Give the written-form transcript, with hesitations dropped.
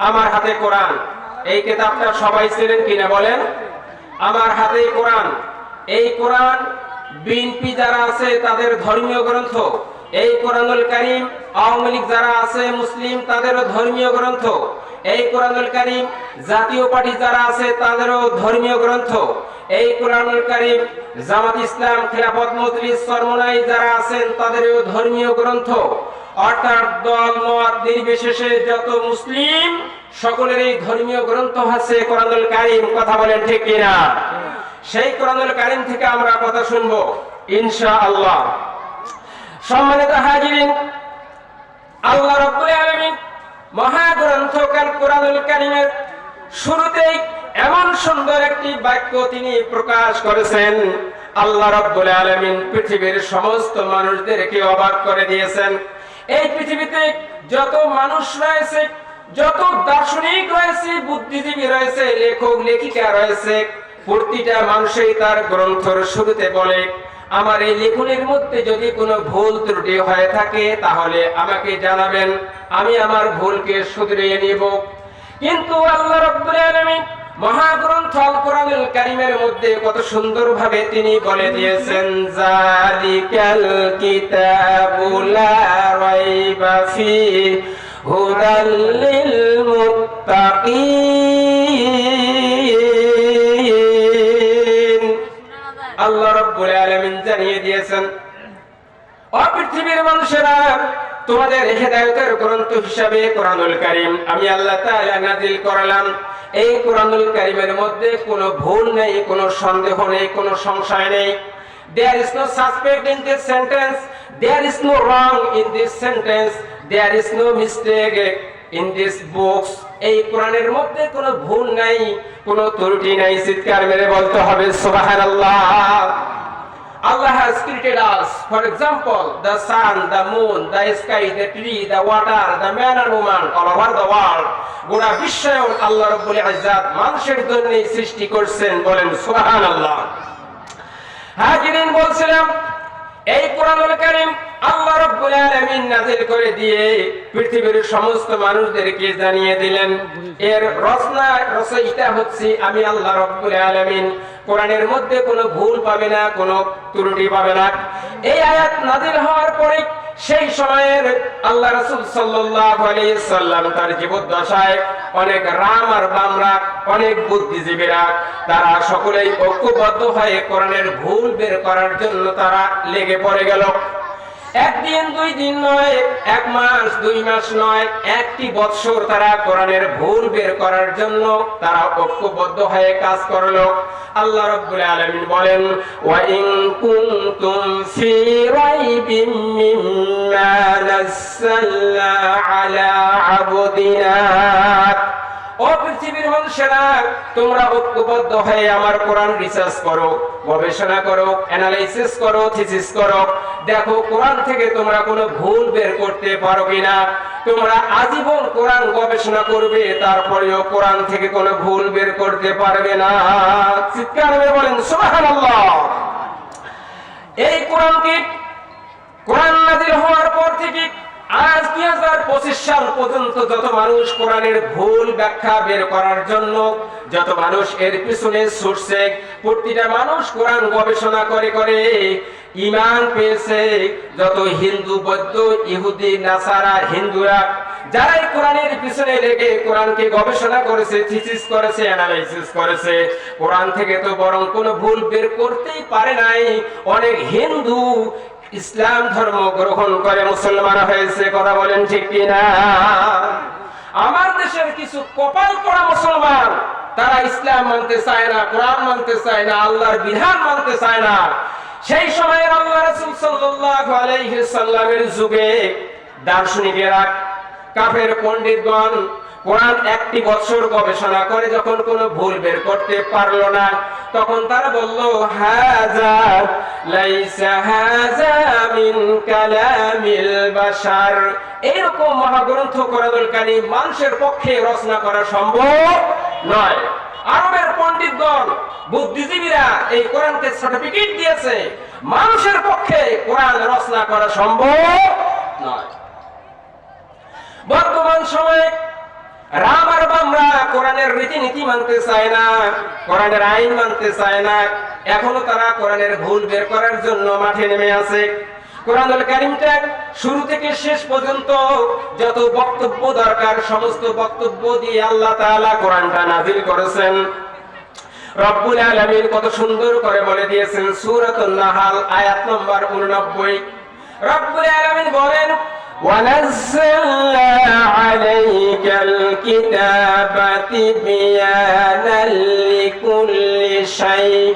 আমার হাতে কোরআন। এই কিতাবটা সবাই চেনেন কিনা বলেন? আমার হাতে কোরআন। এই কোরআন বিএনপি যারা আছে তাদের ধর্মীয় গ্রন্থ। এই কোরআনুল কারীম আওয়ামী লীগ যারা আছে মুসলিম তাদেরও ধর্মীয় গ্রন্থ। এই কোরআনুল কারীম জাতীয় পার্টি যারা আছে তাদেরও ধর্মীয় গ্রন্থ। এই কোরআনুল কারীম জামাত ইসলাম খেলাফত মজলিস চরমোনাই যারা আছেন তাদেরও ধর্মীয় গ্রন্থ। অর্থাৎ দল মত নির্বিশেষে যত মুসলিম সকলের এই ধর্মীয় গ্রন্থ আছে কোরআনুল কারীম। কথা বলেন ঠিক কিনা? সেই কোরআনুল কারীম থেকে আমরা কথা শুনবো ইনশাআল্লাহ। সম্মানিত হাজিরিন, আল্লাহ রাব্বুল আলামিন মহাগ্রন্থ কোরআনুল কারীমের শুরুতেই এমন সুন্দর একটি বাক্য তিনি প্রকাশ করেছেন। আল্লাহ রাব্বুল আলামিন পৃথিবীর সমস্ত মানুষদেরকে অবাক করে দিয়েছেন। এই পৃথিবীতে যত মানুষ রয়েছে, যত দার্শনিক রয়েছে, বুদ্ধিজীবী রয়েছে, লেখক লেখিকা রয়েছে, প্রতিটা মানুষই তার গ্রন্থের শুরুতে বলে, আমার এই লেখনের মধ্যে যদি কোনো ভুল ত্রুটি হয়ে থাকে তাহলে আমাকে জানাবেন, আমি আমার ভুলকে শুধরিয়ে নিব। কিন্তু আল্লাহ রাব্বুল আলামিন মহাগ্রন্থ আল কোরআনুল কারীমের মধ্যে কত সুন্দরভাবে তিনি বলে দিয়েছেন, যালিকাল কিতাবু লা রাইবা ফীহি হুদাল লিল মুত্তাকিন। আল্লাহ রাব্বুল আলামিন জানিয়ে দিয়েছেন, ও পৃথিবীর মানুষেরা, তোমাদের হেদায়েতের গ্রন্থ হিসাবে কোরআনুল কারীম আমি আল্লাহ তাআলা নাযিল করলাম। এই কোরআনুল কারীমের মধ্যে কোনো ভুল নেই, কোনো সন্দেহ নেই, কোনো সংশয় নেই। There is no suspect in this sentence. There is no wrong in this sentence. There is no mistake in this books. এই কোরআনের মধ্যে কোনো ভুল নাই, কোনো ত্রুটি নাই। চিৎকার মেরে বলতে হবে সুবহানাল্লাহ। Allah has created us, for example, the sun, the moon, the sky, the tree, the water, the man and woman all over the world. গোটা বিশ্বও আল্লাহ রাব্বুল ইজ্জাত মানুষের জন্য সৃষ্টি করেছেন, বলেন সুবহানাল্লাহ। হাজিরিন, বলছিলাম এই কোরআনুল কারীম আল্লাহ রাব্বুল আলামিন নাযিল করে দিয়ে পৃথিবীর সমস্ত মানুষদেরকে জানিয়ে দিলেন, এর রচয়িতা হচ্ছে আমি আল্লাহ রাব্বুল আলামিন। কোরআনের মধ্যে কোনো ভুল পাবে না, কোনো ত্রুটি পাবে না। এই আয়াত নাযিল হওয়ার পরে সেই সময়ের আল্লাহ রাসূল সাল্লাল্লাহু আলাইহি সাল্লাম তার জীবদ্দশায় অনেক রাম আর বামরা, অনেক বুদ্ধিজীবীরা তারা সকলেই ঐক্যবদ্ধ হয়ে কোরআনের ভুল বের করার জন্য তারা লেগে পড়ে গেল। একদিন দুই দিন নয়, এক মাস দুই মাস নয়, একটি বৎসর তারা কোরআনের ভুল বের করার জন্য তারা ঐক্যবদ্ধ হয়ে কাজ করলো। আল্লাহ রাব্বুল আলামিন বলেন, ওয়া ইন কুনতুম ফি রাইবিন মিম্মা নাযালনা আলা আবদিনা। ও পৃথিবীর মানুষেরা, তোমরা ঐক্যবদ্ধ হয়ে আমার কোরআন রিসার্চ করো, গবেষণা করো, অ্যানালাইসিস করো, থিসিস করো। দেখো কোরআন থেকে তোমরা কোনো ভুল বের করতে পারো কিনা। তোমরা আজীবন কোরআন গবেষণা করবে, তারপরেও কোরআন থেকে কোনো ভুল বের করতে পারবে না। চিৎকার করে বলেন সুবহানাল্লাহ। এই কোরআন নাযিল হওয়ার পর থেকে আজ 2025 সাল পর্যন্ত যত মানুষ কোরআনের ভুল ব্যাখ্যা বের করার জন্য যত মানুষ এর পিছনে ছুটছে, প্রতিটা মানুষ কোরআন গবেষণা করে করে ঈমান পেয়েছে। যত হিন্দু, বৌদ্ধ, ইহুদি, নাসারা, হিন্দুরা যারা এই কোরআনের পিছনে লেগে কোরআনকে গবেষণা করেছে, থিসিস করেছে, অ্যানালাইসিস করেছে, কোরআন থেকে তো বরং কোনো ভুল বের করতেই পারে নাই। অনেক হিন্দু ইসলাম ধর্ম গ্রহণ করে মুসলমান হয়েছে। কথা বলেন ঠিক কিনা? আমার দেশের কিছু কপাল পোড়া মুসলমান তারা ইসলাম মানতে চায় না, কোরআন মানতে চায় না, আল্লাহর বিধান মানতে চায় না। সেই সময় আল্লাহ রাসূল সাল্লাল্লাহু আলাইহি সাল্লামের যুগে দার্শনিকেরা, কাফের পণ্ডিতগণ কোরআন একটি বছর গবেষণা করে যখন কোনো ভুল বের করতে পারলো না, তখন তারা বলল, হাযা লাইসা হাযা মিন কালামিল বাশার। এইরকম মহাগ্রন্থ কোরআনুল কারীম মানুষের পক্ষে রচনা করা সম্ভব নয়। আরবের পণ্ডিতগণ, বুদ্ধিজীবীরা এই কোরআনকে সার্টিফিকেট দিয়েছে, মানুষের পক্ষে কোরআন রচনা করা সম্ভব নয়। বর্তমান সময়ে রাম আর কোরআনের রীতিনীতি মানতে চায় না, কোরআনের আইন মানতে চায় না। এখনো তারা কোরআনের ভুল বের করার জন্য মাঠে নেমে আছে। কোরআনুল কারীমটা শুরু থেকে শেষ পর্যন্ত যত বক্তব্য দরকার সমস্ত বক্তব্য দিয়ে আল্লাহ তাআলা কোরআনটা নাযিল করেছেন। রব্বুল আলামিন কত সুন্দর করে বলে দিয়েছেন সূরাতুন নাহাল আয়াত নম্বর 89। রব্বুল আলামিন বলেন, وَنَزَّلْنَا عَلَيْكَ الْكِتَابَ تِبْيَانًا لِكُلِّ شَيْءٍ